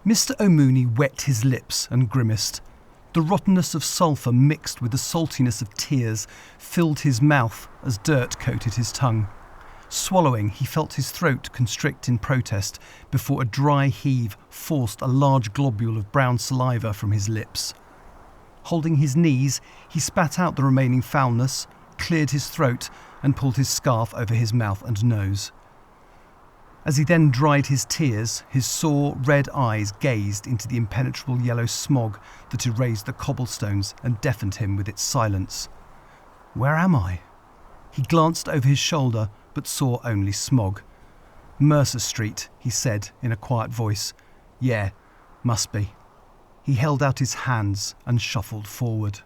Mr O'Mooney wet his lips and grimaced. The rottenness of sulphur mixed with the saltiness of tears filled his mouth as dirt coated his tongue. Swallowing, he felt his throat constrict in protest before a dry heave forced a large globule of brown saliva from his lips. Holding his knees, he spat out the remaining foulness, cleared his throat and pulled his scarf over his mouth and nose. As he then dried his tears, his sore, red eyes gazed into the impenetrable yellow smog that erased the cobblestones and deafened him with its silence. Where am I? He glanced over his shoulder, but saw only smog. Mercer Street, he said in a quiet voice. Yeah, must be. He held out his hands and shuffled forward.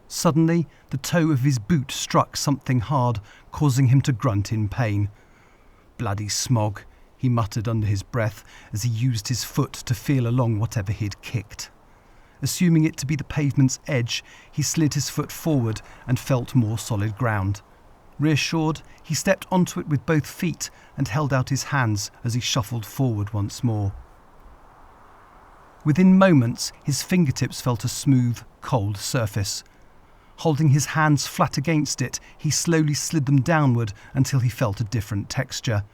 Suddenly, the toe of his boot struck something hard, causing him to grunt in pain. Bloody smog, he muttered under his breath as he used his foot to feel along whatever he had kicked. Assuming it to be the pavement's edge, he slid his foot forward and felt more solid ground. Reassured, he stepped onto it with both feet and held out his hands as he shuffled forward once more. Within moments, his fingertips felt a smooth, cold surface. Holding his hands flat against it, he slowly slid them downward until he felt a different texture.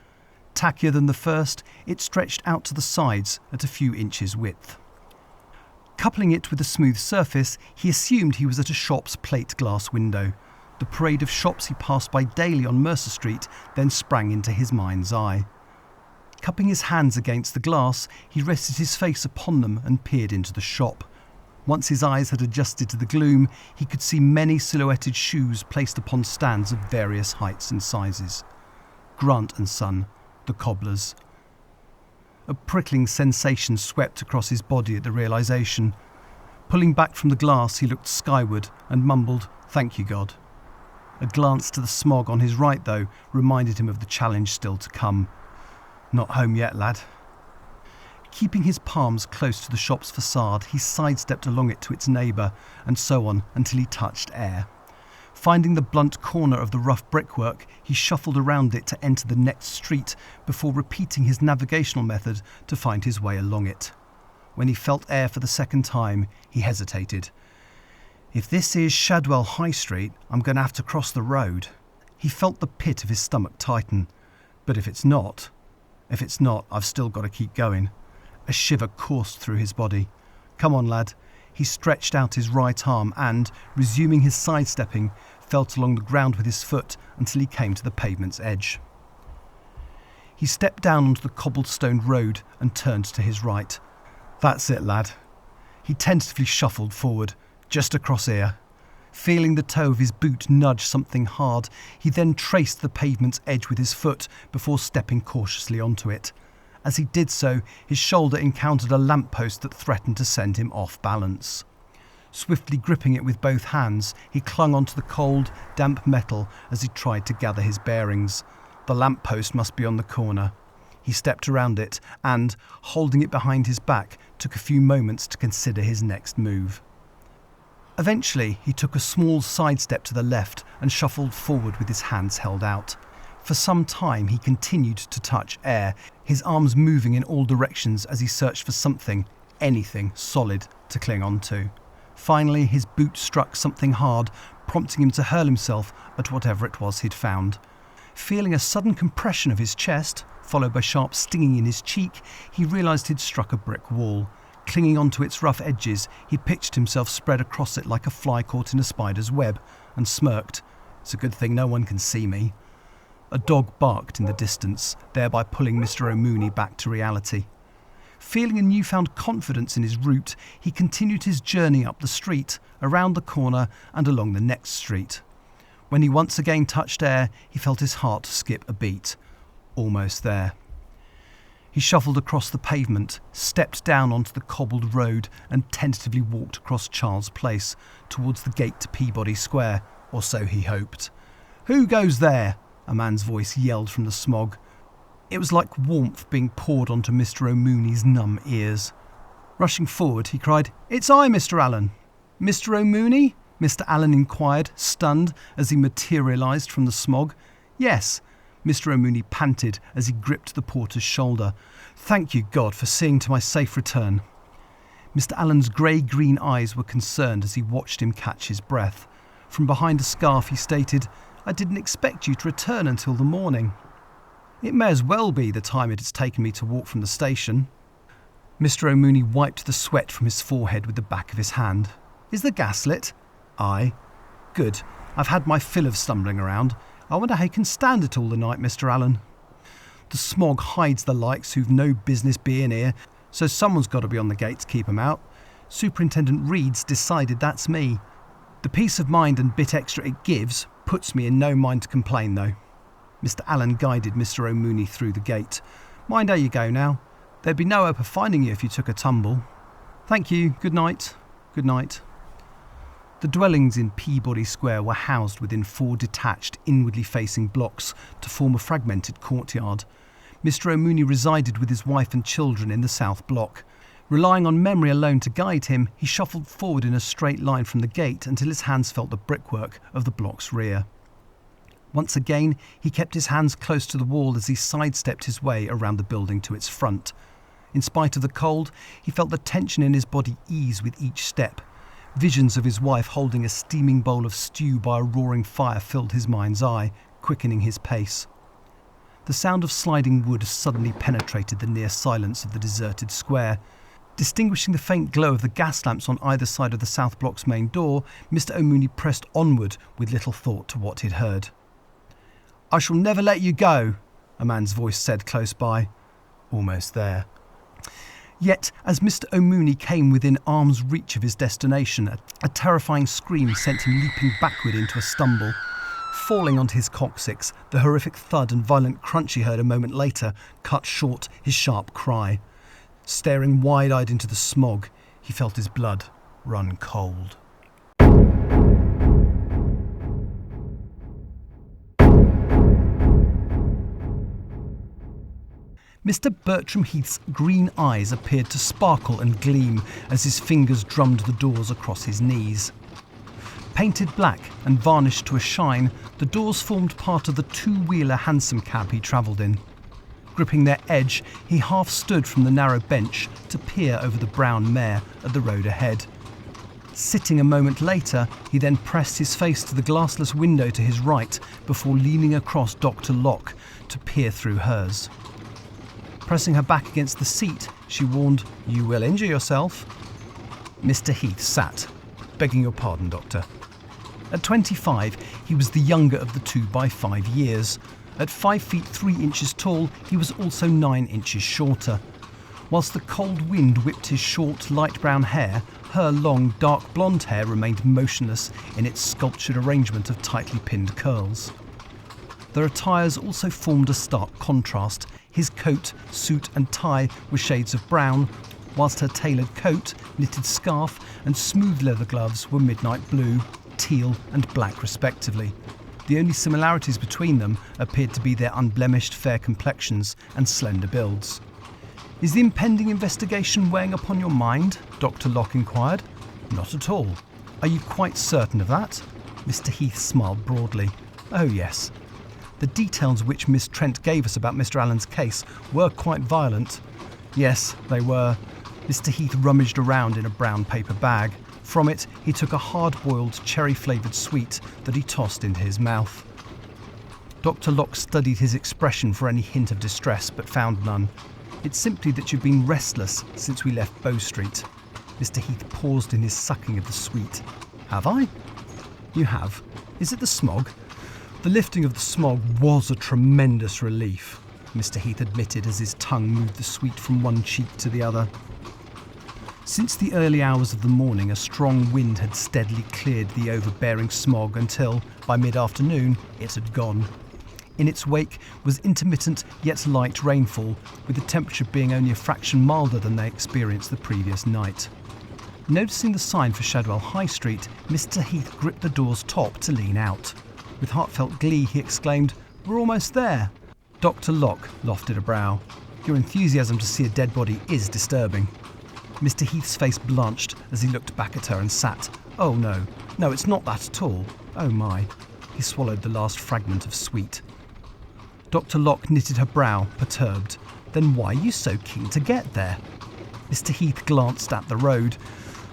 Tackier than the first, it stretched out to the sides at a few inches width. Coupling it with a smooth surface, he assumed he was at a shop's plate glass window. The parade of shops he passed by daily on Mercer Street then sprang into his mind's eye. Cupping his hands against the glass, he rested his face upon them and peered into the shop. Once his eyes had adjusted to the gloom, he could see many silhouetted shoes placed upon stands of various heights and sizes. Grant and Son, the cobblers. A prickling sensation swept across his body at the realisation. Pulling back from the glass, he looked skyward and mumbled, "Thank you, God." A glance to the smog on his right, though, reminded him of the challenge still to come. "Not home yet, lad." Keeping his palms close to the shop's facade, he sidestepped along it to its neighbour, and so on until he touched air. Finding the blunt corner of the rough brickwork, he shuffled around it to enter the next street before repeating his navigational method to find his way along it. When he felt air for the second time, he hesitated. If this is Shadwell High Street, I'm going to have to cross the road. He felt the pit of his stomach tighten. But if it's not, I've still got to keep going. A shiver coursed through his body. "Come on, lad." He stretched out his right arm and, resuming his sidestepping, felt along the ground with his foot until he came to the pavement's edge. He stepped down onto the cobblestone road and turned to his right. "That's it, lad." He tentatively shuffled forward, "Just across here." Feeling the toe of his boot nudge something hard, he then traced the pavement's edge with his foot before stepping cautiously onto it. As he did so, his shoulder encountered a lamppost that threatened to send him off balance. Swiftly gripping it with both hands, he clung onto the cold, damp metal as he tried to gather his bearings. The lamppost must be on the corner. He stepped around it and, holding it behind his back, took a few moments to consider his next move. Eventually, he took a small sidestep to the left and shuffled forward with his hands held out. For some time, he continued to touch air, his arms moving in all directions as he searched for something, anything solid to cling onto. Finally, his boot struck something hard, prompting him to hurl himself at whatever it was he'd found. Feeling a sudden compression of his chest, followed by sharp stinging in his cheek, he realised he'd struck a brick wall. Clinging onto its rough edges, he pitched himself spread across it like a fly caught in a spider's web, and smirked. "It's a good thing no one can see me." A dog barked in the distance, thereby pulling Mr O'Mooney back to reality. Feeling a newfound confidence in his route, he continued his journey up the street, around the corner and along the next street. When he once again touched air, he felt his heart skip a beat. Almost there. He shuffled across the pavement, stepped down onto the cobbled road and tentatively walked across Charles Place towards the gate to Peabody Square, or so he hoped. "Who goes there?" a man's voice yelled from the smog. It was like warmth being poured onto Mr O'Mooney's numb ears. Rushing forward, he cried, "It's I, Mr Allen." "Mr O'Mooney?" Mr Allen inquired, stunned, as he materialised from the smog. "Yes, Mr O'Mooney panted as he gripped the porter's shoulder. "Thank you, God, for seeing to my safe return." Mr Allen's grey-green eyes were concerned as he watched him catch his breath. From behind a scarf he stated, "I didn't expect you to return until the morning." "It may as well be the time it has taken me to walk from the station." Mr O'Mooney wiped the sweat from his forehead with the back of his hand. "Is the gas lit?" "Aye." "Good. I've had my fill of stumbling around. I wonder how you can stand it all the night, Mr Allen." "The smog hides the likes who've no business being here, so someone's got to be on the gate to keep 'em out. Superintendent Reed's decided that's me. The peace of mind and bit extra it gives puts me in no mind to complain, though." Mr Allen guided Mr O'Mooney through the gate. "Mind how you go now. There'd be no hope of finding you if you took a tumble." "Thank you. Good night." "Good night." The dwellings in Peabody Square were housed within 4 detached, inwardly facing blocks to form a fragmented courtyard. Mr O'Mooney resided with his wife and children in the south block. Relying on memory alone to guide him, he shuffled forward in a straight line from the gate until his hands felt the brickwork of the block's rear. Once again, he kept his hands close to the wall as he sidestepped his way around the building to its front. In spite of the cold, he felt the tension in his body ease with each step. Visions of his wife holding a steaming bowl of stew by a roaring fire filled his mind's eye, quickening his pace. The sound of sliding wood suddenly penetrated the near silence of the deserted square. Distinguishing the faint glow of the gas lamps on either side of the south block's main door, Mr O'Mooney pressed onward with little thought to what he'd heard. "I shall never let you go," a man's voice said close by. Almost there. Yet, as Mr O'Mooney came within arm's reach of his destination, a terrifying scream sent him leaping backward into a stumble. Falling onto his coccyx, the horrific thud and violent crunch he heard a moment later cut short his sharp cry. Staring wide-eyed into the smog, he felt his blood run cold. Mr Bertram Heath's green eyes appeared to sparkle and gleam as his fingers drummed the doors across his knees. Painted black and varnished to a shine, the doors formed part of the 2-wheeler hansom cab he travelled in. Gripping their edge, he half stood from the narrow bench to peer over the brown mare at the road ahead. Sitting a moment later, he then pressed his face to the glassless window to his right before leaning across Dr. Locke to peer through hers. Pressing her back against the seat, she warned, "You will injure yourself." Mr Heath sat. "Begging your pardon, Doctor." At 25, he was the younger of the two by 5 years. At 5 feet 3 inches tall, he was also 9 inches shorter. Whilst the cold wind whipped his short, light brown hair, her long, dark blonde hair remained motionless in its sculptured arrangement of tightly pinned curls. Their attires also formed a stark contrast. His coat, suit and tie were shades of brown, whilst her tailored coat, knitted scarf and smooth leather gloves were midnight blue, teal and black respectively. The only similarities between them appeared to be their unblemished fair complexions and slender builds. "Is the impending investigation weighing upon your mind?" Dr. Locke inquired. "Not at all." "Are you quite certain of that?" Mr. Heath smiled broadly. "Oh yes. The details which Miss Trent gave us about Mr. Allen's case were quite violent." "Yes, they were." Mr. Heath rummaged around in a brown paper bag. From it, he took a hard-boiled, cherry-flavoured sweet that he tossed into his mouth. Dr. Locke studied his expression for any hint of distress, but found none. "It's simply that you've been restless since we left Bow Street." Mr. Heath paused in his sucking of the sweet. "Have I?" "You have. Is it the smog?" "The lifting of the smog was a tremendous relief," Mr. Heath admitted as his tongue moved the sweet from one cheek to the other. Since the early hours of the morning, a strong wind had steadily cleared the overbearing smog until, by mid-afternoon, it had gone. In its wake was intermittent yet light rainfall, with the temperature being only a fraction milder than they experienced the previous night. Noticing the sign for Shadwell High Street, Mr. Heath gripped the door's top to lean out. With heartfelt glee, he exclaimed, "We're almost there." Dr. Locke lifted a brow. "Your enthusiasm to see a dead body is disturbing." Mr. Heath's face blanched as he looked back at her and sat. "Oh no, it's not that at all. Oh my." He swallowed the last fragment of sweet. Dr. Locke knitted her brow, perturbed. Then why are you so keen to get there? Mr. Heath glanced at the road.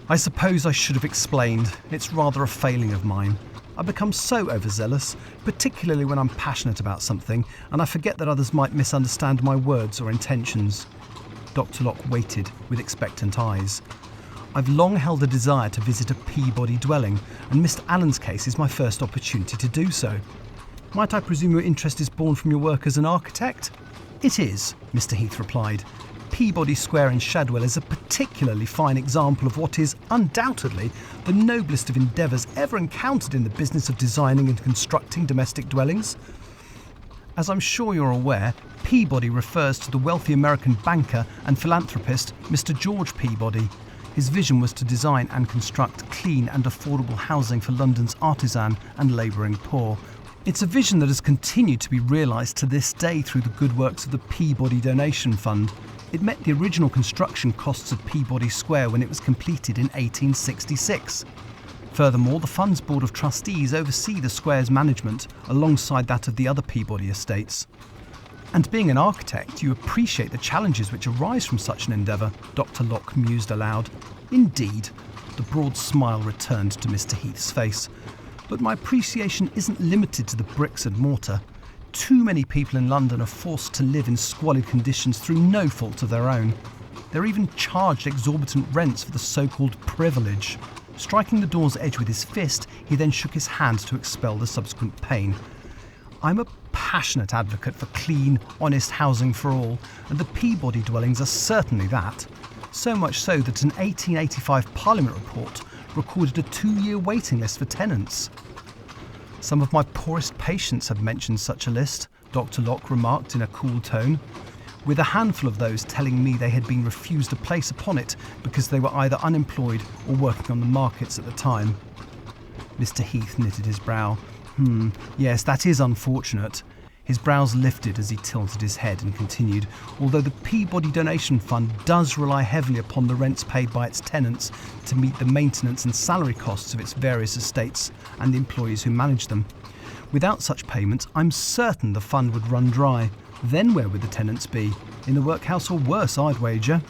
I suppose I should have explained. It's rather a failing of mine. I become so overzealous, particularly when I'm passionate about something, and I forget that others might misunderstand my words or intentions. Dr. Locke waited with expectant eyes. I've long held a desire to visit a Peabody dwelling, and Mr. Allen's case is my first opportunity to do so. Might I presume your interest is born from your work as an architect? It is, Mr. Heath replied. Peabody Square in Shadwell is a particularly fine example of what is, undoubtedly, the noblest of endeavours ever encountered in the business of designing and constructing domestic dwellings. As I'm sure you're aware, Peabody refers to the wealthy American banker and philanthropist Mr. George Peabody. His vision was to design and construct clean and affordable housing for London's artisan and labouring poor. It's a vision that has continued to be realised to this day through the good works of the Peabody Donation Fund. It met the original construction costs of Peabody Square when it was completed in 1866. Furthermore, the Fund's Board of Trustees oversee the square's management alongside that of the other Peabody estates. And being an architect, you appreciate the challenges which arise from such an endeavour, Dr. Locke mused aloud. Indeed. The broad smile returned to Mr. Heath's face. But my appreciation isn't limited to the bricks and mortar. Too many people in London are forced to live in squalid conditions through no fault of their own. They're even charged exorbitant rents for the so-called privilege. Striking the door's edge with his fist, he then shook his hand to expel the subsequent pain. I'm a passionate advocate for clean, honest housing for all, and the Peabody dwellings are certainly that. So much so that an 1885 Parliament report recorded a 2-year waiting list for tenants. Some of my poorest patients have mentioned such a list, Dr. Locke remarked in a cool tone, with a handful of those telling me they had been refused a place upon it because they were either unemployed or working on the markets at the time. Mr. Heath knitted his brow. Yes, that is unfortunate. His brows lifted as he tilted his head and continued, although the Peabody Donation Fund does rely heavily upon the rents paid by its tenants to meet the maintenance and salary costs of its various estates and the employees who manage them. Without such payments, I'm certain the fund would run dry. Then where would the tenants be? In the workhouse or worse, I'd wager.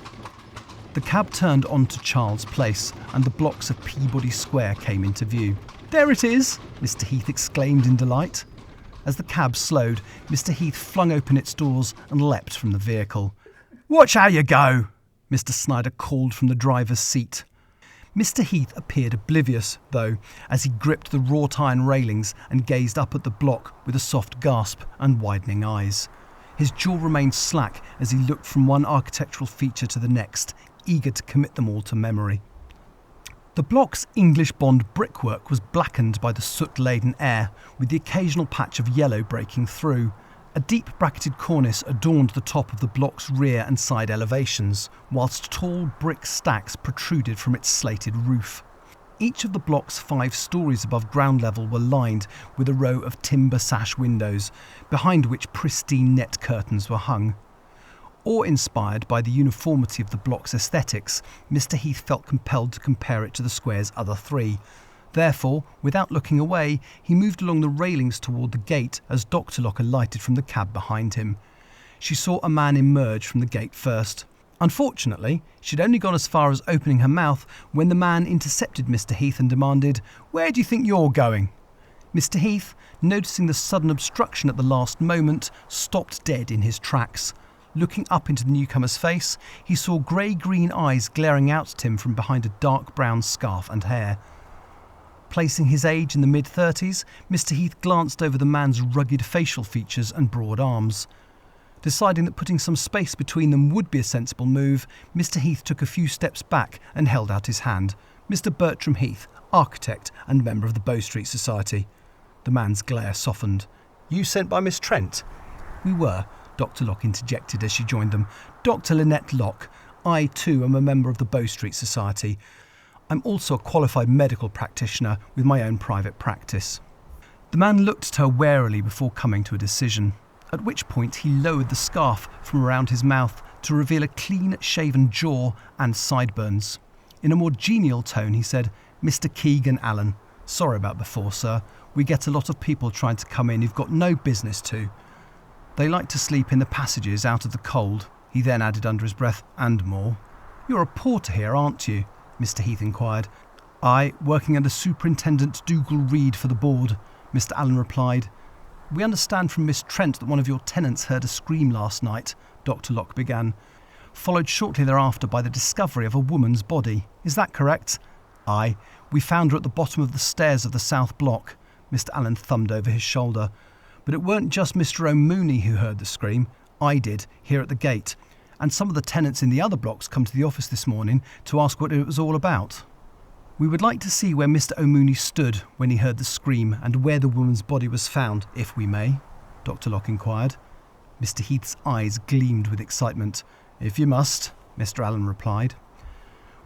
The cab turned onto Charles Place, and the blocks of Peabody Square came into view. There it is, Mr. Heath exclaimed in delight. As the cab slowed, Mr. Heath flung open its doors and leapt from the vehicle. "Watch how you go," Mr. Snyder called from the driver's seat. Mr. Heath appeared oblivious, though, as he gripped the wrought iron railings and gazed up at the block with a soft gasp and widening eyes. His jaw remained slack as he looked from one architectural feature to the next, eager to commit them all to memory. The block's English bond brickwork was blackened by the soot-laden air, with the occasional patch of yellow breaking through. A deep bracketed cornice adorned the top of the block's rear and side elevations, whilst tall brick stacks protruded from its slated roof. Each of the block's 5 stories above ground level were lined with a row of timber sash windows, behind which pristine net curtains were hung. Awe-inspired by the uniformity of the block's aesthetics, Mr. Heath felt compelled to compare it to the square's other 3. Therefore, without looking away, he moved along the railings toward the gate as Dr. Locke alighted from the cab behind him. She saw a man emerge from the gate first. Unfortunately, she'd only gone as far as opening her mouth when the man intercepted Mr. Heath and demanded, "Where do you think you're going?" Mr. Heath, noticing the sudden obstruction at the last moment, stopped dead in his tracks. Looking up into the newcomer's face, he saw grey-green eyes glaring out at him from behind a dark brown scarf and hair. Placing his age in the mid-30s, Mr. Heath glanced over the man's rugged facial features and broad arms. Deciding that putting some space between them would be a sensible move, Mr. Heath took a few steps back and held out his hand. "Mr. Bertram Heath, architect and member of the Bow Street Society." The man's glare softened. "You sent by Miss Trent?" "We were," Dr. Locke interjected as she joined them. "Dr. Lynette Locke. I, too, am a member of the Bow Street Society. I'm also a qualified medical practitioner with my own private practice." The man looked at her warily before coming to a decision, at which point he lowered the scarf from around his mouth to reveal a clean-shaven jaw and sideburns. In a more genial tone, he said, "Mr. Keegan Allen. Sorry about before, sir. We get a lot of people trying to come in who've got no business to." They like to sleep in the passages out of the cold. He then added under his breath, and more. You're a porter here, aren't you? Mr. Heath inquired. Aye, working under Superintendent Dougal Reid for the board, Mr. Allen replied. We understand from Miss Trent that one of your tenants heard a scream last night, Dr. Locke began, followed shortly thereafter by the discovery of a woman's body. Is that correct? Aye, we found her at the bottom of the stairs of the south block. Mr. Allen thumbed over his shoulder. But it weren't just Mr. O'Mooney who heard the scream. I did, here at the gate. And some of the tenants in the other blocks come to the office this morning to ask what it was all about. We would like to see where Mr. O'Mooney stood when he heard the scream and where the woman's body was found, if we may, Dr. Locke inquired. Mr. Heath's eyes gleamed with excitement. If you must, Mr. Allen replied.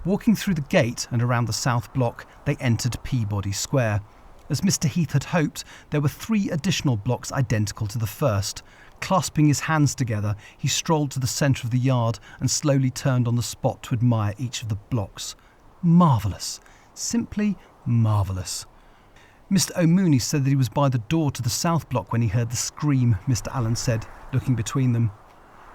Walking through the gate and around the south block, they entered Peabody Square. As Mr. Heath had hoped, there were 3 additional blocks identical to the first. Clasping his hands together, he strolled to the centre of the yard and slowly turned on the spot to admire each of the blocks. Marvellous. Simply marvellous. Mr. O'Mooney said that he was by the door to the south block when he heard the scream, Mr. Allen said, looking between them.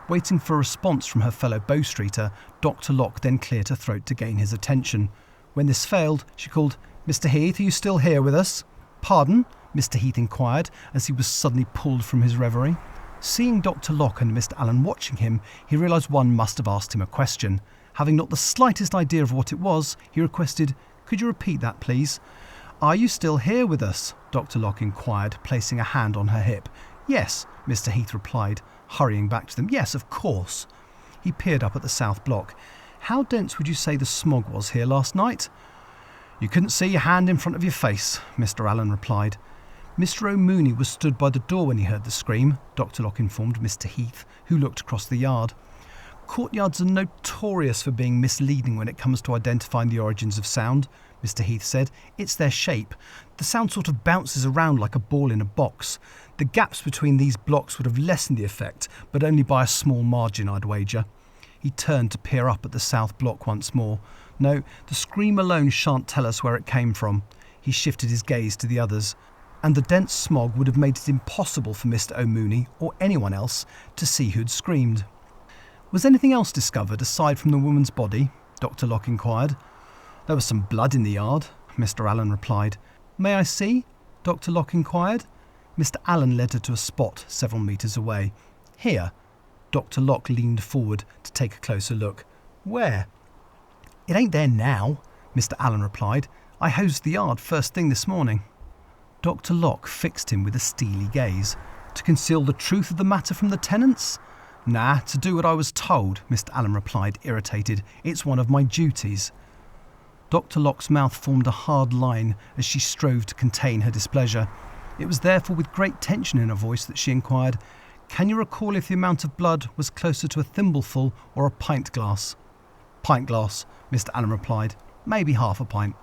Waiting for a response from her fellow Bow Streeter, Dr. Locke then cleared her throat to gain his attention. When this failed, she called, Mr. Heath, are you still here with us? Pardon? Mr. Heath inquired, as he was suddenly pulled from his reverie. Seeing Dr. Locke and Mr. Allen watching him, he realised one must have asked him a question. Having not the slightest idea of what it was, he requested, Could you repeat that, please? Are you still here with us? Dr. Locke inquired, placing a hand on her hip. Yes, Mr. Heath replied, hurrying back to them. Yes, of course. He peered up at the south block. How dense would you say the smog was here last night? You couldn't see your hand in front of your face, Mr. Allen replied. Mr. O'Mooney was stood by the door when he heard the scream, Dr. Locke informed Mr. Heath, who looked across the yard. Courtyards are notorious for being misleading when it comes to identifying the origins of sound, Mr. Heath said. It's their shape. The sound sort of bounces around like a ball in a box. The gaps between these blocks would have lessened the effect, but only by a small margin, I'd wager. He turned to peer up at the south block once more. No, the scream alone shan't tell us where it came from. He shifted his gaze to the others. And the dense smog would have made it impossible for Mr. O'Mooney or anyone else to see who'd screamed. Was anything else discovered aside from the woman's body? Dr. Locke inquired. There was some blood in the yard, Mr. Allen replied. May I see? Dr. Locke inquired. Mr. Allen led her to a spot several metres away. Here. Dr. Locke leaned forward to take a closer look. Where? It ain't there now, Mr. Allen replied. I hosed the yard first thing this morning. Dr. Locke fixed him with a steely gaze. To conceal the truth of the matter from the tenants? Nah, to do what I was told, Mr. Allen replied, irritated. It's one of my duties. Dr. Locke's mouth formed a hard line as she strove to contain her displeasure. It was therefore with great tension in her voice that she inquired, Can you recall if the amount of blood was closer to a thimbleful or a pint glass? Pint glass, Mr. Allen replied. Maybe half a pint.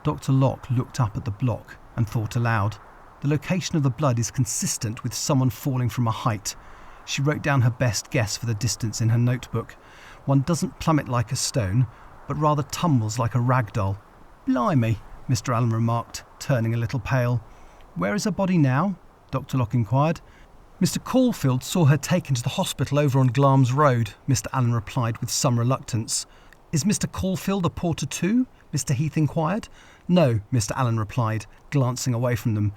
Dr. Locke looked up at the block and thought aloud. The location of the blood is consistent with someone falling from a height. She wrote down her best guess for the distance in her notebook. One doesn't plummet like a stone, but rather tumbles like a rag doll. Blimey, Mr. Allen remarked, turning a little pale. Where is her body now? Dr. Locke inquired. Mr. Caulfield saw her taken to the hospital over on Glarms Road, Mr. Allen replied with some reluctance. Is Mr. Caulfield a porter too? Mr. Heath inquired. No, Mr. Allen replied, glancing away from them.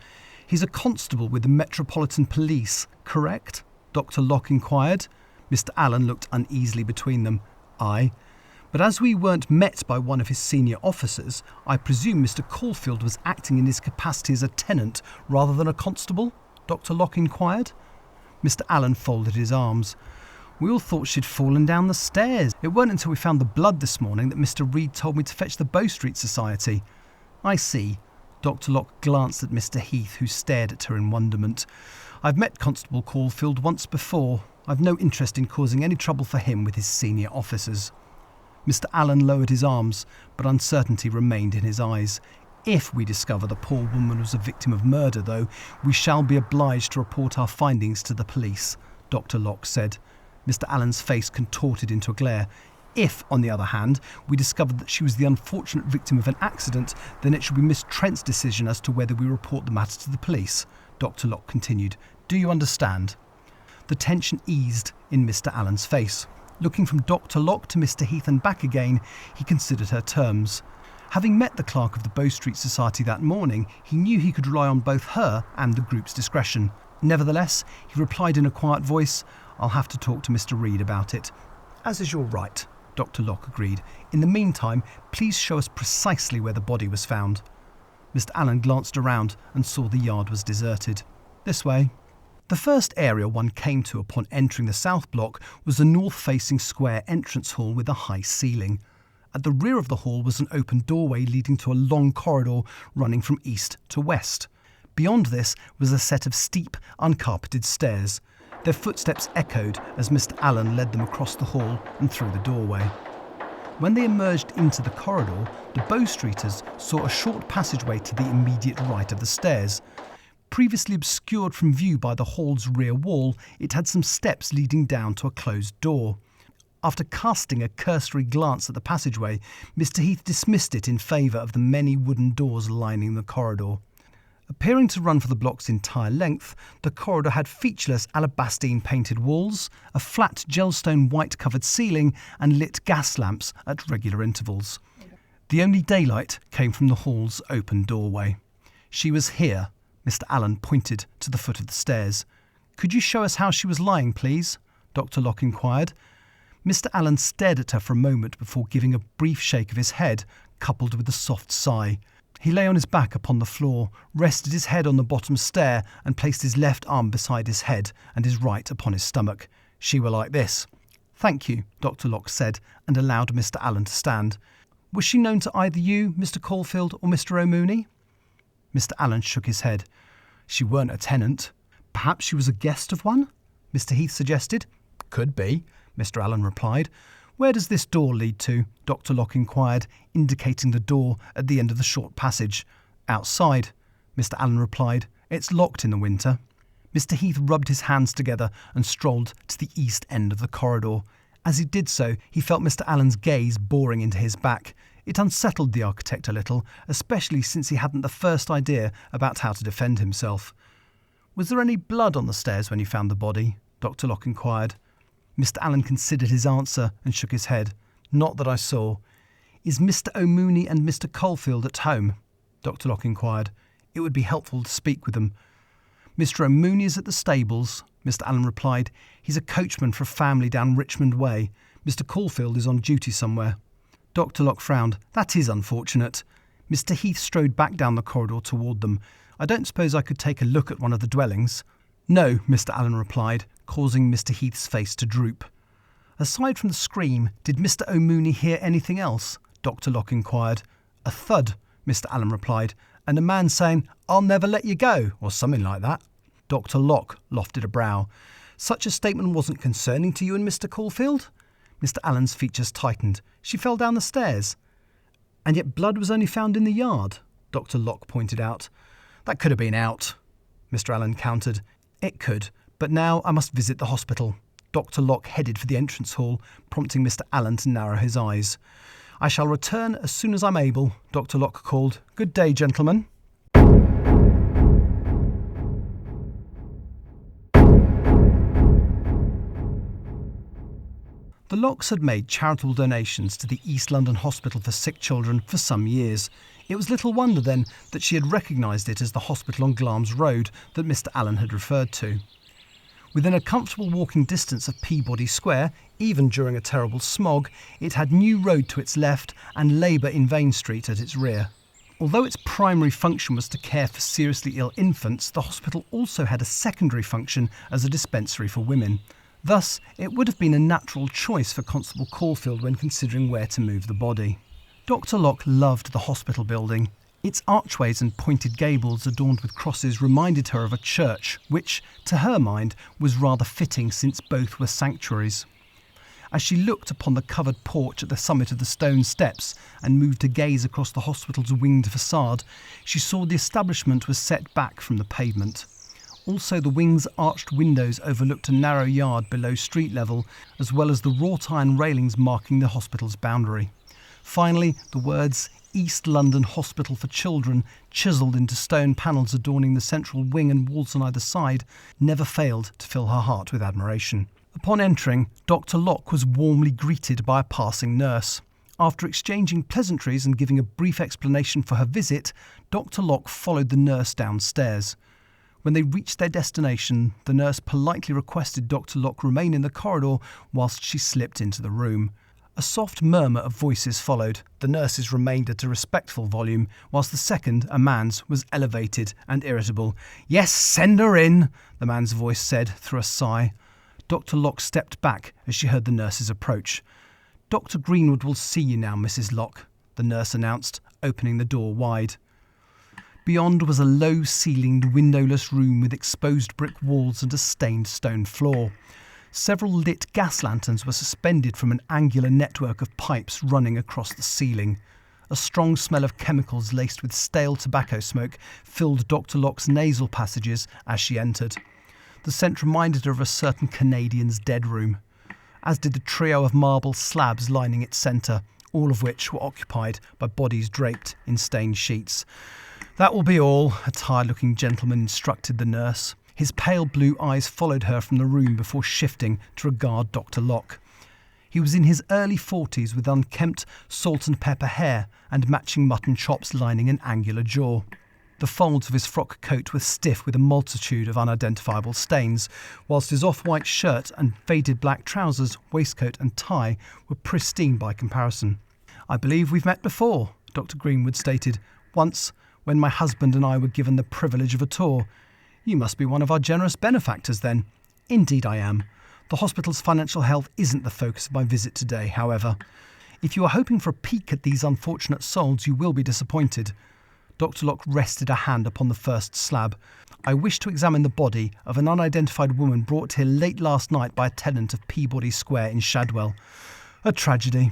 He's a constable with the Metropolitan Police, correct? Dr. Locke inquired. Mr. Allen looked uneasily between them. Aye. But as we weren't met by one of his senior officers, I presume Mr. Caulfield was acting in his capacity as a tenant rather than a constable? Dr. Locke inquired. Mr. Allen folded his arms. We all thought she'd fallen down the stairs. It weren't until we found the blood this morning that Mr. Reid told me to fetch the Bow Street Society. I see. Dr. Locke glanced at Mr. Heath, who stared at her in wonderment. I've met Constable Caulfield once before. I've no interest in causing any trouble for him with his senior officers. Mr. Allen lowered his arms, but uncertainty remained in his eyes. If we discover the poor woman was a victim of murder, though, we shall be obliged to report our findings to the police, Dr. Locke said. Mr. Allen's face contorted into a glare. If, on the other hand, we discovered that she was the unfortunate victim of an accident, then it shall be Miss Trent's decision as to whether we report the matter to the police, Dr. Locke continued. Do you understand? The tension eased in Mr. Allen's face. Looking from Dr. Locke to Mr. Heath and back again, he considered her terms. Having met the clerk of the Bow Street Society that morning, he knew he could rely on both her and the group's discretion. Nevertheless, he replied in a quiet voice, "I'll have to talk to Mr. Reed about it." "As is your right," Dr. Locke agreed. "In the meantime, please show us precisely where the body was found." Mr. Allen glanced around and saw the yard was deserted. "This way." The first area one came to upon entering the south block was the north-facing square entrance hall with a high ceiling. At the rear of the hall was an open doorway leading to a long corridor running from east to west. Beyond this was a set of steep, uncarpeted stairs. Their footsteps echoed as Mr. Allen led them across the hall and through the doorway. When they emerged into the corridor, the Bow Streeters saw a short passageway to the immediate right of the stairs. Previously obscured from view by the hall's rear wall, it had some steps leading down to a closed door. After casting a cursory glance at the passageway, Mr. Heath dismissed it in favour of the many wooden doors lining the corridor. Appearing to run for the block's entire length, the corridor had featureless alabastine-painted walls, a flat gelstone white-covered ceiling, and lit gas lamps at regular intervals. The only daylight came from the hall's open doorway. "She was here." Mr. Allen pointed to the foot of the stairs. "Could you show us how she was lying, please?" Dr. Locke inquired. Mr. Allen stared at her for a moment before giving a brief shake of his head, coupled with a soft sigh. He lay on his back upon the floor, rested his head on the bottom stair, and placed his left arm beside his head and his right upon his stomach. "She were like this." "Thank you," Dr. Locke said, and allowed Mr. Allen to stand. "Was she known to either you, Mr. Caulfield, or Mr. O'Mooney?" Mr. Allen shook his head. "She weren't a tenant." "Perhaps she was a guest of one?" Mr. Heath suggested. "Could be," Mr. Allen replied. "Where does this door lead to?" Dr. Locke inquired, indicating the door at the end of the short passage. "Outside," Mr. Allen replied. "It's locked in the winter." Mr. Heath rubbed his hands together and strolled to the east end of the corridor. As he did so, he felt Mr. Allen's gaze boring into his back. It unsettled the architect a little, especially since he hadn't the first idea about how to defend himself. "Was there any blood on the stairs when you found the body?" Dr. Locke inquired. Mr. Allen considered his answer and shook his head. "Not that I saw." "Is Mr. O'Mooney and Mr. Caulfield at home?" Dr. Locke inquired. "It would be helpful to speak with them." "Mr. O'Mooney is at the stables," Mr. Allen replied. "He's a coachman for a family down Richmond Way. Mr. Caulfield is on duty somewhere." Dr. Locke frowned. "That is unfortunate." Mr. Heath strode back down the corridor toward them. "I don't suppose I could take a look at one of the dwellings?" "No," Mr. Allen replied, causing Mr. Heath's face to droop. "Aside from the scream, did Mr. O'Mooney hear anything else?" Dr. Locke inquired. "A thud," Mr. Allen replied, "and a man saying, 'I'll never let you go,' or something like that." Dr. Locke lofted a brow. "Such a statement wasn't concerning to you and Mr. Caulfield?" Mr. Allen's features tightened. "She fell down the stairs." "And yet blood was only found in the yard," Dr. Locke pointed out. "That could have been out," Mr. Allen countered. "It could, but now I must visit the hospital." Dr. Locke headed for the entrance hall, prompting Mr. Allen to narrow his eyes. "I shall return as soon as I'm able," Dr. Locke called. "Good day, gentlemen." The Lockes had made charitable donations to the East London Hospital for Sick Children for some years. It was little wonder, then, that she had recognised it as the hospital on Glamis Road that Mr. Allen had referred to. Within a comfortable walking distance of Peabody Square, even during a terrible smog, it had New Road to its left and Labour in Vane Street at its rear. Although its primary function was to care for seriously ill infants, the hospital also had a secondary function as a dispensary for women. Thus, it would have been a natural choice for Constable Caulfield when considering where to move the body. Dr. Locke loved the hospital building. Its archways and pointed gables adorned with crosses reminded her of a church, which, to her mind, was rather fitting since both were sanctuaries. As she looked upon the covered porch at the summit of the stone steps and moved to gaze across the hospital's winged facade, she saw the establishment was set back from the pavement. Also, the wing's arched windows overlooked a narrow yard below street level, as well as the wrought iron railings marking the hospital's boundary. Finally, the words East London Hospital for Children, chiselled into stone panels adorning the central wing and walls on either side, never failed to fill her heart with admiration. Upon entering, Dr. Locke was warmly greeted by a passing nurse. After exchanging pleasantries and giving a brief explanation for her visit, Dr. Locke followed the nurse downstairs. When they reached their destination, the nurse politely requested Dr. Locke remain in the corridor whilst she slipped into the room. A soft murmur of voices followed. The nurse's remained at a respectful volume, whilst the second, a man's, was elevated and irritable. "Yes, send her in," the man's voice said through a sigh. Dr. Locke stepped back as she heard the nurse's approach. "Dr. Greenwood will see you now, Mrs. Locke," the nurse announced, opening the door wide. Beyond was a low-ceilinged, windowless room with exposed brick walls and a stained stone floor. Several lit gas lanterns were suspended from an angular network of pipes running across the ceiling. A strong smell of chemicals laced with stale tobacco smoke filled Dr. Locke's nasal passages as she entered. The scent reminded her of a certain Canadian's dead room, as did the trio of marble slabs lining its centre, all of which were occupied by bodies draped in stained sheets. "That will be all," a tired-looking gentleman instructed the nurse. His pale blue eyes followed her from the room before shifting to regard Dr. Locke. He was in his early 40s with unkempt salt and pepper hair and matching mutton chops lining an angular jaw. The folds of his frock coat were stiff with a multitude of unidentifiable stains, whilst his off-white shirt and faded black trousers, waistcoat and tie were pristine by comparison. "I believe we've met before," Dr. Greenwood stated. "Once, when my husband and I were given the privilege of a tour. You must be one of our generous benefactors, then." "Indeed I am. The hospital's financial health isn't the focus of my visit today, however. If you are hoping for a peek at these unfortunate souls, you will be disappointed." Dr. Locke rested a hand upon the first slab. "I wish to examine the body of an unidentified woman brought here late last night by a tenant of Peabody Square in Shadwell. A tragedy."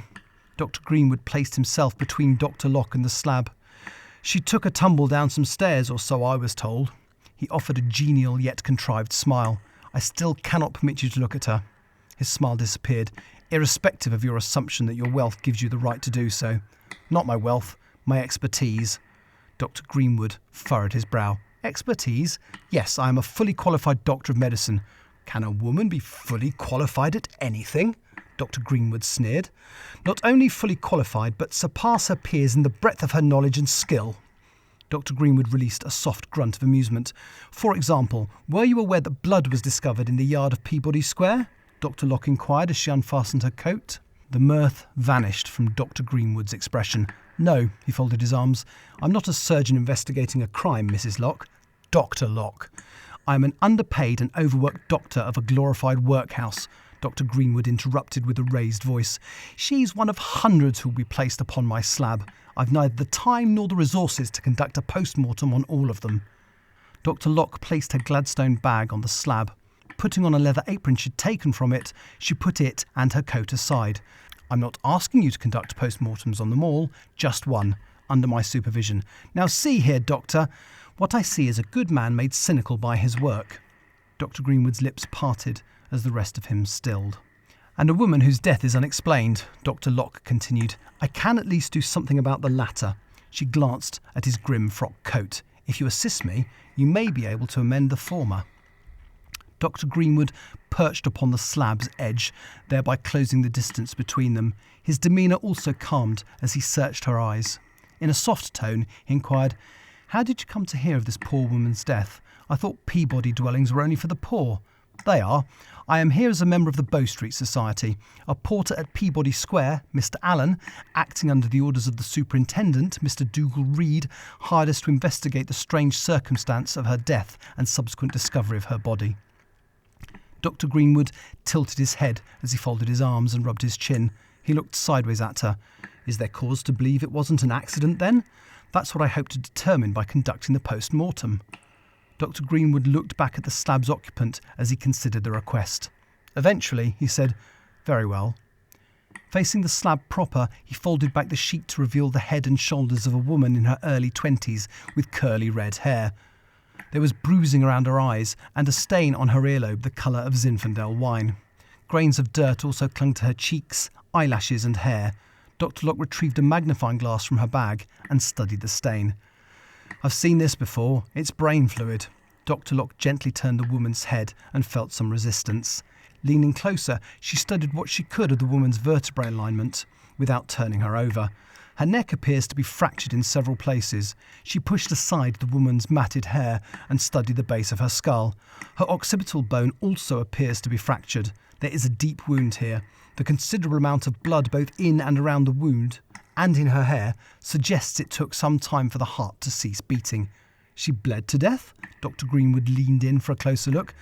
Dr. Greenwood placed himself between Dr. Locke and the slab. "She took a tumble down some stairs, or so I was told." He offered a genial yet contrived smile. "I still cannot permit you to look at her." His smile disappeared, irrespective of your assumption that your wealth gives you the right to do so. "Not my wealth, my expertise." Dr. Greenwood furrowed his brow. "Expertise? Yes, I am a fully qualified doctor of medicine." "Can a woman be fully qualified at anything?" Dr. Greenwood sneered. "Not only fully qualified, but surpass her peers in the breadth of her knowledge and skill." Dr. Greenwood released a soft grunt of amusement. "For example, were you aware that blood was discovered in the yard of Peabody Square?" Dr. Locke inquired as she unfastened her coat. The mirth vanished from Dr. Greenwood's expression. "No," he folded his arms. "I'm not a surgeon investigating a crime, Mrs. Locke. Dr. Locke. I am an underpaid and overworked doctor of a glorified workhouse." Dr. Greenwood interrupted with a raised voice. "She's one of hundreds who will be placed upon my slab. I've neither the time nor the resources to conduct a post-mortem on all of them." Dr. Locke placed her Gladstone bag on the slab. Putting on a leather apron she'd taken from it, she put it and her coat aside. "I'm not asking you to conduct post-mortems on them all, just one, under my supervision. Now see here, Doctor. What I see is a good man made cynical by his work." Dr. Greenwood's lips parted as the rest of him stilled. "And a woman whose death is unexplained," Dr. Locke continued. "I can at least do something about the latter." She glanced at his grim frock coat. "If you assist me, you may be able to amend the former." Dr. Greenwood perched upon the slab's edge, thereby closing the distance between them. His demeanour also calmed as he searched her eyes. In a soft tone, he inquired, "How did you come to hear of this poor woman's death? I thought Peabody dwellings were only for the poor." "They are. I am here as a member of the Bow Street Society. A porter at Peabody Square, Mr. Allen, acting under the orders of the superintendent, Mr. Dougal Reid, hired us to investigate the strange circumstance of her death and subsequent discovery of her body." Dr. Greenwood tilted his head as he folded his arms and rubbed his chin. He looked sideways at her. "Is there cause to believe it wasn't an accident, then? That's what I hope to determine by conducting the post-mortem." Dr. Greenwood looked back at the slab's occupant as he considered the request. Eventually, he said, "Very well." Facing the slab proper, he folded back the sheet to reveal the head and shoulders of a woman in her early 20s with curly red hair. There was bruising around her eyes and a stain on her earlobe the colour of Zinfandel wine. Grains of dirt also clung to her cheeks, eyelashes and hair. Dr. Locke retrieved a magnifying glass from her bag and studied the stain. "I've seen this before. It's brain fluid." Dr. Locke gently turned the woman's head and felt some resistance. Leaning closer, she studied what she could of the woman's vertebrae alignment without turning her over. Her neck appears to be fractured in several places. She pushed aside the woman's matted hair and studied the base of her skull. Her occipital bone also appears to be fractured. There is a deep wound here. The considerable amount of blood both in and around the wound and in her hair suggests it took some time for the heart to cease beating. She bled to death? Dr. Greenwood leaned in for a closer look.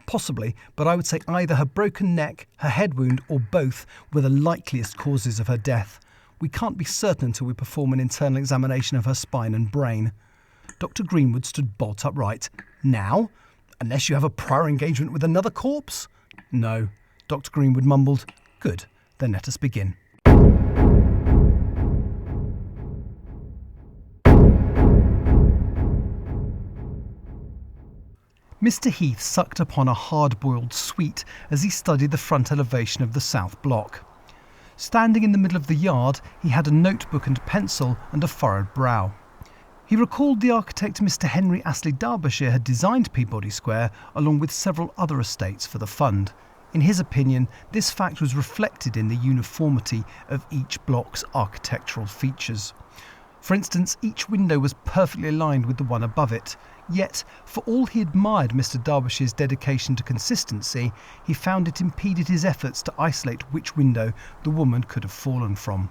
Possibly, but I would say either her broken neck, her head wound, or both were the likeliest causes of her death. We can't be certain until we perform an internal examination of her spine and brain. Dr. Greenwood stood bolt upright. "Now? Unless you have a prior engagement with another corpse?" "No," Dr. Greenwood mumbled. "Good, then let us begin." Mr. Heath sucked upon a hard-boiled sweet as he studied the front elevation of the south block. Standing in the middle of the yard, he had a notebook and pencil and a furrowed brow. He recalled the architect Mr. Henry Astley Derbyshire had designed Peabody Square along with several other estates for the fund. In his opinion, this fact was reflected in the uniformity of each block's architectural features. For instance, each window was perfectly aligned with the one above it. Yet, for all he admired Mr. Derbyshire's dedication to consistency, he found it impeded his efforts to isolate which window the woman could have fallen from.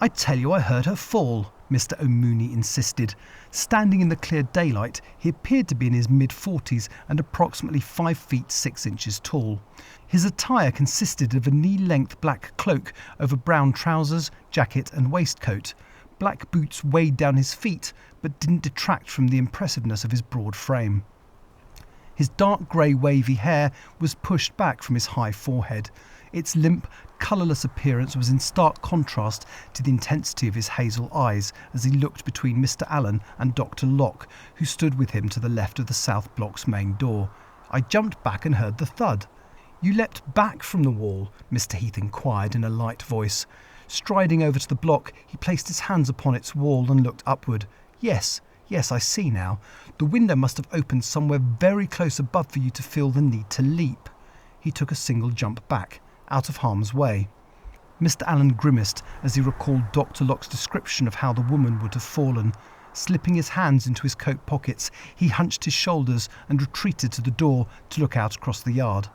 "I tell you I heard her fall," Mr. O'Mooney insisted. Standing in the clear daylight, he appeared to be in his mid-40s and approximately 5 feet 6 inches tall. His attire consisted of a knee-length black cloak over brown trousers, jacket and waistcoat. Black boots weighed down his feet, but didn't detract from the impressiveness of his broad frame. His dark grey wavy hair was pushed back from his high forehead. Its limp, colourless appearance was in stark contrast to the intensity of his hazel eyes as he looked between Mr. Allen and Dr. Locke, who stood with him to the left of the south block's main door. "I jumped back and heard the thud." "You leapt back from the wall?" Mr. Heath inquired in a light voice. Striding over to the block, he placed his hands upon its wall and looked upward. Yes, I see now. The window must have opened somewhere very close above for you to feel the need to leap." He took a single jump back, out of harm's way. Mr. Allen grimaced as he recalled Dr. Locke's description of how the woman would have fallen. Slipping his hands into his coat pockets, he hunched his shoulders and retreated to the door to look out across the yard.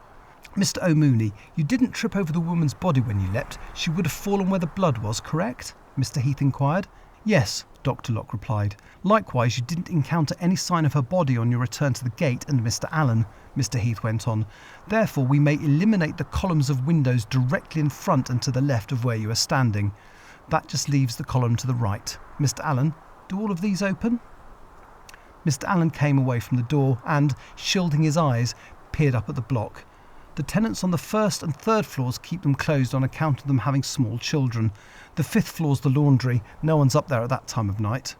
"Mr. O'Mooney, you didn't trip over the woman's body when you leapt. She would have fallen where the blood was, correct?" Mr. Heath inquired. "Yes," Dr. Locke replied. "Likewise, you didn't encounter any sign of her body on your return to the gate and Mr. Allen," Mr. Heath went on. "Therefore, we may eliminate the columns of windows directly in front and to the left of where you are standing. That just leaves the column to the right. Mr. Allen, do all of these open?" Mr. Allen came away from the door and, shielding his eyes, peered up at the block. "The tenants on the first and third floors keep them closed on account of them having small children. The fifth floor's the laundry. No one's up there at that time of night."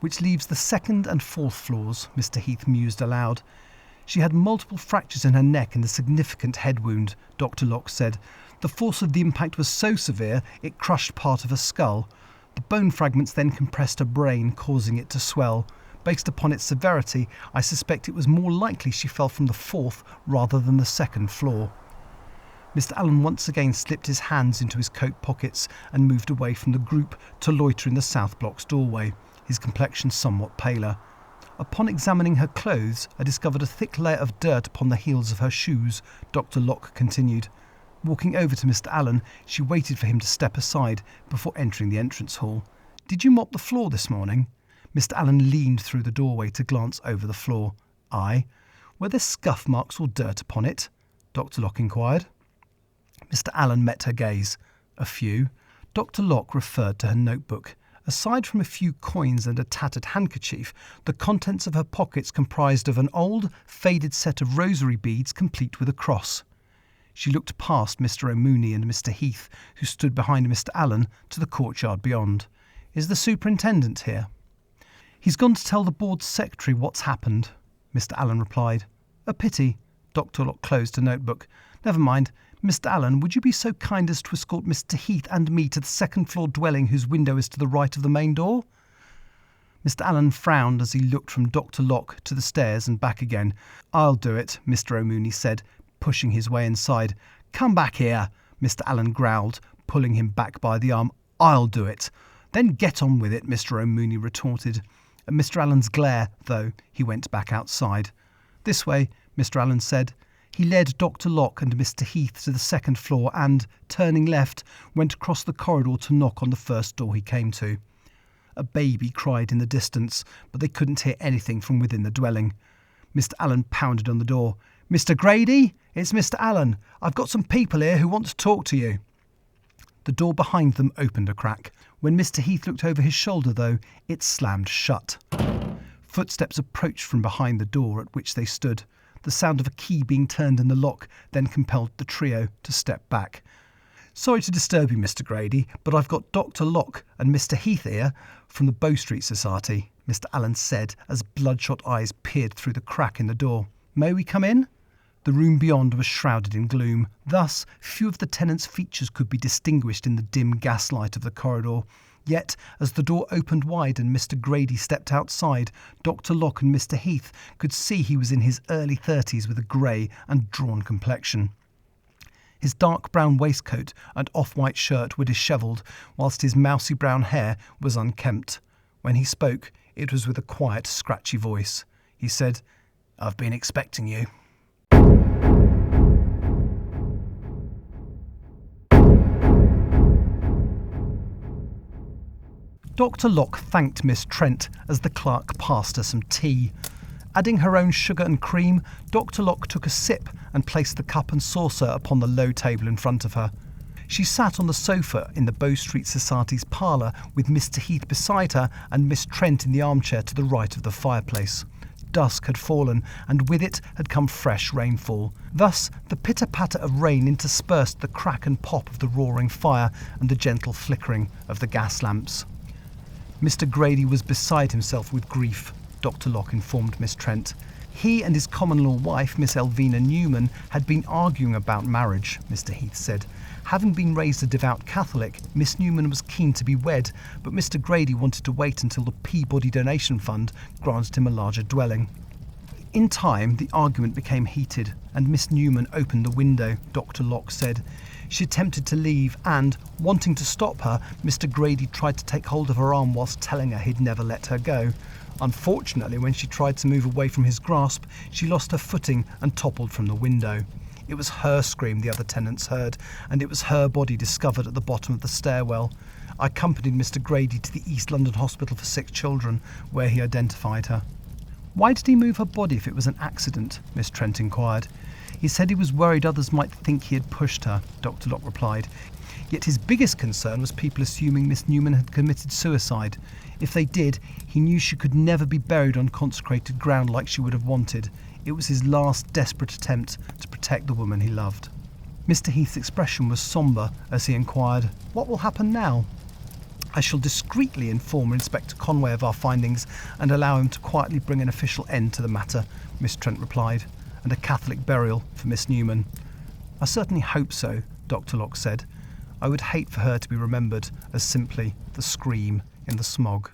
"Which leaves the second and fourth floors," Mr. Heath mused aloud. "She had multiple fractures in her neck and a significant head wound," Dr. Locke said. "The force of the impact was so severe it crushed part of her skull. The bone fragments then compressed her brain, causing it to swell. Based upon its severity, I suspect it was more likely she fell from the fourth rather than the second floor." Mr. Allen once again slipped his hands into his coat pockets and moved away from the group to loiter in the south block's doorway, his complexion somewhat paler. "Upon examining her clothes, I discovered a thick layer of dirt upon the heels of her shoes," Dr. Locke continued. Walking over to Mr. Allen, she waited for him to step aside before entering the entrance hall. "Did you mop the floor this morning?" Mr. Allen leaned through the doorway to glance over the floor. "Aye. Were there scuff marks or dirt upon it?" Dr. Locke inquired. Mr. Allen met her gaze. "A few." Dr. Locke referred to her notebook. Aside from a few coins and a tattered handkerchief, the contents of her pockets comprised of an old, faded set of rosary beads complete with a cross. She looked past Mr. O'Mooney and Mr. Heath, who stood behind Mr. Allen, to the courtyard beyond. "Is the superintendent here?" "He's gone to tell the board's secretary what's happened," Mr. Allen replied. "A pity." Dr. Locke closed a notebook. "Never mind. Mr. Allen, would you be so kind as to escort Mr. Heath and me to the second-floor dwelling whose window is to the right of the main door? Mr. Allen frowned as he looked from Dr. Locke to the stairs and back again. I'll do it, Mr. O'Mooney said, pushing his way inside. Come back here, Mr. Allen growled, pulling him back by the arm. I'll do it. Then get on with it, Mr. O'Mooney retorted. At Mr. Allen's glare, though, he went back outside. This way, Mr. Allen said. He led Dr. Locke and Mr. Heath to the second floor and, turning left, went across the corridor to knock on the first door he came to. A baby cried in the distance, but they couldn't hear anything from within the dwelling. Mr. Allen pounded on the door. Mr. Grady, it's Mr. Allen. I've got some people here who want to talk to you. The door behind them opened a crack. When Mr. Heath looked over his shoulder, though, it slammed shut. Footsteps approached from behind the door at which they stood. The sound of a key being turned in the lock then compelled the trio to step back. Sorry to disturb you, Mr. Grady, but I've got Dr. Locke and Mr. Heath here from the Bow Street Society, Mr. Allen said as bloodshot eyes peered through the crack in the door. May we come in? The room beyond was shrouded in gloom. Thus, few of the tenants' features could be distinguished in the dim gaslight of the corridor. Yet, as the door opened wide and Mr. Grady stepped outside, Dr. Locke and Mr. Heath could see he was in his early 30s with a grey and drawn complexion. His dark brown waistcoat and off-white shirt were dishevelled, whilst his mousy brown hair was unkempt. When he spoke, it was with a quiet, scratchy voice. He said, "I've been expecting you." Dr. Locke thanked Miss Trent as the clerk passed her some tea. Adding her own sugar and cream, Dr. Locke took a sip and placed the cup and saucer upon the low table in front of her. She sat on the sofa in the Bow Street Society's parlour with Mr. Heath beside her and Miss Trent in the armchair to the right of the fireplace. Dusk had fallen, and with it had come fresh rainfall. Thus, the pitter-patter of rain interspersed the crack and pop of the roaring fire and the gentle flickering of the gas lamps. Mr. Grady was beside himself with grief, Dr. Locke informed Miss Trent. He and his common-law wife, Miss Elvina Newman, had been arguing about marriage, Mr. Heath said. Having been raised a devout Catholic, Miss Newman was keen to be wed, but Mr. Grady wanted to wait until the Peabody Donation Fund granted him a larger dwelling. In time, the argument became heated, and Miss Newman opened the window, Dr. Locke said. She attempted to leave and, wanting to stop her, Mr. Grady tried to take hold of her arm whilst telling her he'd never let her go. Unfortunately, when she tried to move away from his grasp, she lost her footing and toppled from the window. It was her scream the other tenants heard, and it was her body discovered at the bottom of the stairwell. I accompanied Mr. Grady to the East London Hospital for Sick Children, where he identified her. Why did he move her body if it was an accident? Miss Trent inquired. He said he was worried others might think he had pushed her, Dr. Locke replied. Yet his biggest concern was people assuming Miss Newman had committed suicide. If they did, he knew she could never be buried on consecrated ground like she would have wanted. It was his last desperate attempt to protect the woman he loved. Mr. Heath's expression was sombre as he inquired, "What will happen now?" "I shall discreetly inform Inspector Conway of our findings and allow him to quietly bring an official end to the matter," Miss Trent replied, "and a Catholic burial for Miss Newman." "I certainly hope so," Dr. Locke said. "I would hate for her to be remembered as simply the scream in the smog."